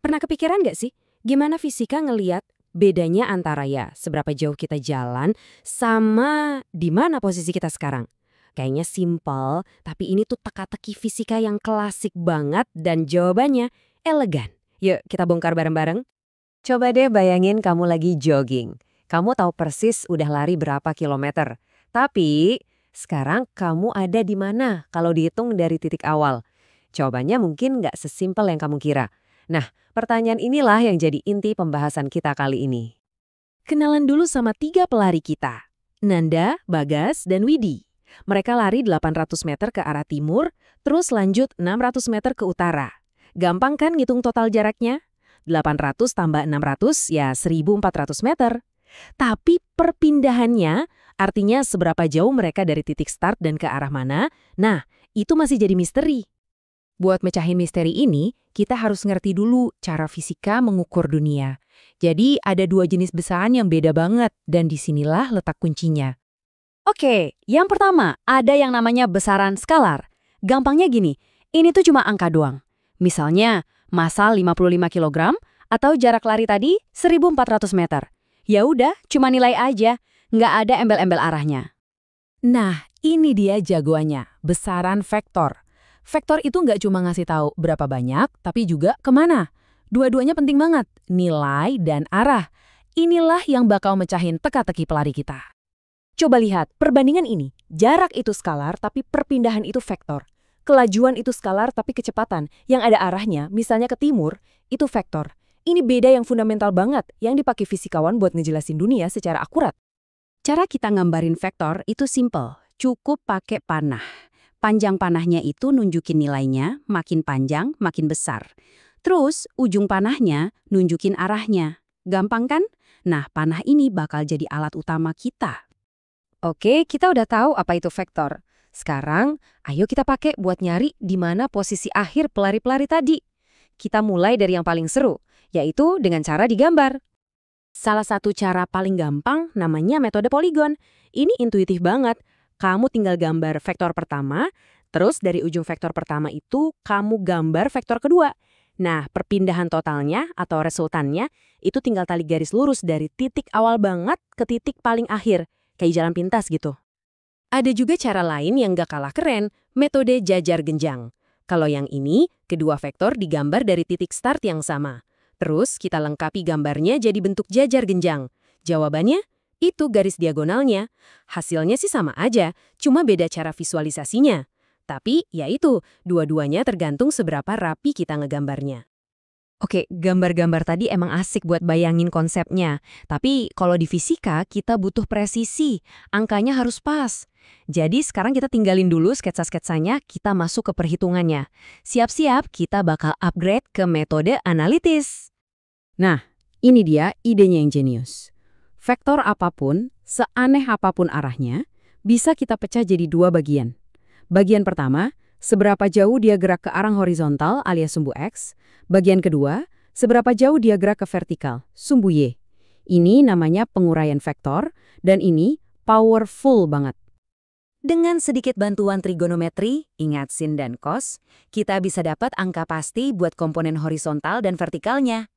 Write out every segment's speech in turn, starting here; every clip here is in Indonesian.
Pernah kepikiran nggak sih, gimana fisika ngeliat bedanya antara ya seberapa jauh kita jalan sama di mana posisi kita sekarang? Kayaknya simpel, tapi ini tuh teka-teki fisika yang klasik banget dan jawabannya elegan. Yuk kita bongkar bareng-bareng. Coba deh bayangin kamu lagi jogging. Kamu tahu persis udah lari berapa kilometer. Tapi sekarang kamu ada di mana kalau dihitung dari titik awal? Jawabannya mungkin nggak sesimpel yang kamu kira. Nah, pertanyaan inilah yang jadi inti pembahasan kita kali ini. Kenalan dulu sama 3 pelari kita, Nanda, Bagas, dan Widi. Mereka lari 800 meter ke arah timur, terus lanjut 600 meter ke utara. Gampang kan ngitung total jaraknya? 800 tambah 600 ya 1400 meter. Tapi perpindahannya, artinya seberapa jauh mereka dari titik start dan ke arah mana, nah itu masih jadi misteri. Buat mecahin misteri ini, kita harus ngerti dulu cara fisika mengukur dunia. Jadi ada 2 jenis besaran yang beda banget, dan disinilah letak kuncinya. Oke, yang pertama ada yang namanya besaran skalar. Gampangnya gini, ini tuh cuma angka doang. Misalnya, massa 55 kilogram atau jarak lari tadi 1400 meter. Ya udah, cuma nilai aja, nggak ada embel-embel arahnya. Nah, ini dia jagoannya, besaran vektor. Vektor itu nggak cuma ngasih tahu berapa banyak, tapi juga kemana. Dua-duanya penting banget, nilai dan arah. Inilah yang bakal mecahin teka-teki pelari kita. Coba lihat, perbandingan ini. Jarak itu skalar, tapi perpindahan itu vektor. Kelajuan itu skalar, tapi kecepatan. Yang ada arahnya, misalnya ke timur, itu vektor. Ini beda yang fundamental banget, yang dipakai fisikawan buat ngejelasin dunia secara akurat. Cara kita ngambarin vektor itu simple, cukup pakai panah. Panjang panahnya itu nunjukin nilainya, makin panjang, makin besar. Terus, ujung panahnya nunjukin arahnya. Gampang kan? Nah, panah ini bakal jadi alat utama kita. Oke, kita udah tahu apa itu vektor. Sekarang, ayo kita pakai buat nyari di mana posisi akhir pelari-pelari tadi. Kita mulai dari yang paling seru, yaitu dengan cara digambar. Salah satu cara paling gampang namanya metode poligon. Ini intuitif banget. Kamu tinggal gambar vektor pertama, terus dari ujung vektor pertama itu kamu gambar vektor kedua. Nah, perpindahan totalnya atau resultannya itu tinggal tali garis lurus dari titik awal banget ke titik paling akhir, kayak jalan pintas gitu. Ada juga cara lain yang gak kalah keren, metode jajar genjang. Kalau yang ini, kedua vektor digambar dari titik start yang sama. Terus kita lengkapi gambarnya jadi bentuk jajar genjang. Jawabannya? Itu garis diagonalnya. Hasilnya sih sama aja, cuma beda cara visualisasinya. Tapi, ya itu, dua-duanya tergantung seberapa rapi kita ngegambarnya. Oke, gambar-gambar tadi emang asik buat bayangin konsepnya. Tapi kalau di fisika, kita butuh presisi. Angkanya harus pas. Jadi sekarang kita tinggalin dulu sketsa-sketsanya, kita masuk ke perhitungannya. Siap-siap, kita bakal upgrade ke metode analitis. Nah, ini dia idenya yang jenius. Vektor apapun, seaneh apapun arahnya, bisa kita pecah jadi 2 bagian. Bagian pertama, seberapa jauh dia gerak ke arah horizontal alias sumbu X. Bagian kedua, seberapa jauh dia gerak ke vertikal, sumbu Y. Ini namanya penguraian vektor, dan ini powerful banget. Dengan sedikit bantuan trigonometri, ingat sin dan cos, kita bisa dapat angka pasti buat komponen horizontal dan vertikalnya.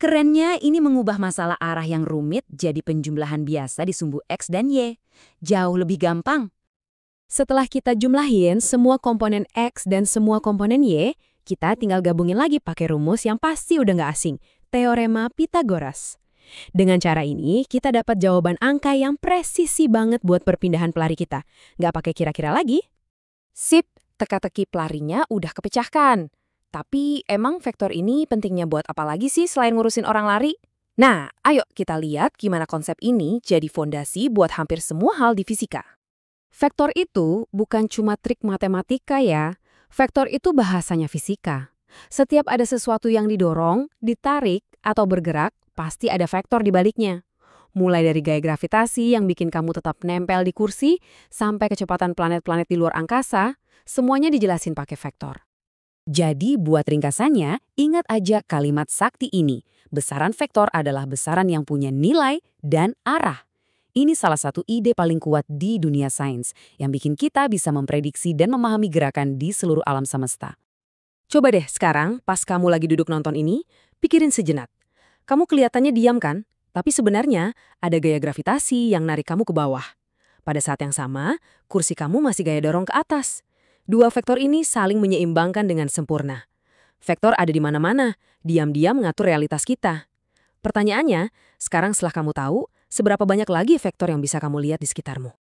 Kerennya ini mengubah masalah arah yang rumit jadi penjumlahan biasa di sumbu X dan Y. Jauh lebih gampang. Setelah kita jumlahin semua komponen X dan semua komponen Y, kita tinggal gabungin lagi pakai rumus yang pasti udah nggak asing, Teorema Pythagoras. Dengan cara ini, kita dapat jawaban angka yang presisi banget buat perpindahan pelari kita. Nggak pakai kira-kira lagi. Sip, teka-teki pelarinya udah kepecahkan. Tapi emang vektor ini pentingnya buat apa lagi sih selain ngurusin orang lari? Nah, ayo kita lihat gimana konsep ini jadi fondasi buat hampir semua hal di fisika. Vektor itu bukan cuma trik matematika ya. Vektor itu bahasanya fisika. Setiap ada sesuatu yang didorong, ditarik, atau bergerak, pasti ada vektor di baliknya. Mulai dari gaya gravitasi yang bikin kamu tetap nempel di kursi, sampai kecepatan planet-planet di luar angkasa, semuanya dijelasin pakai vektor. Jadi buat ringkasannya, ingat aja kalimat sakti ini. Besaran vektor adalah besaran yang punya nilai dan arah. Ini salah satu ide paling kuat di dunia sains yang bikin kita bisa memprediksi dan memahami gerakan di seluruh alam semesta. Coba deh sekarang, pas kamu lagi duduk nonton ini, Pikirin sejenak. Kamu kelihatannya diam kan? Tapi sebenarnya ada gaya gravitasi yang narik kamu ke bawah. Pada saat yang sama, kursi kamu masih gaya dorong ke atas. Dua vektor ini saling menyeimbangkan dengan sempurna. Vektor ada di mana-mana, diam-diam mengatur realitas kita. Pertanyaannya, sekarang setelah kamu tahu, seberapa banyak lagi vektor yang bisa kamu lihat di sekitarmu?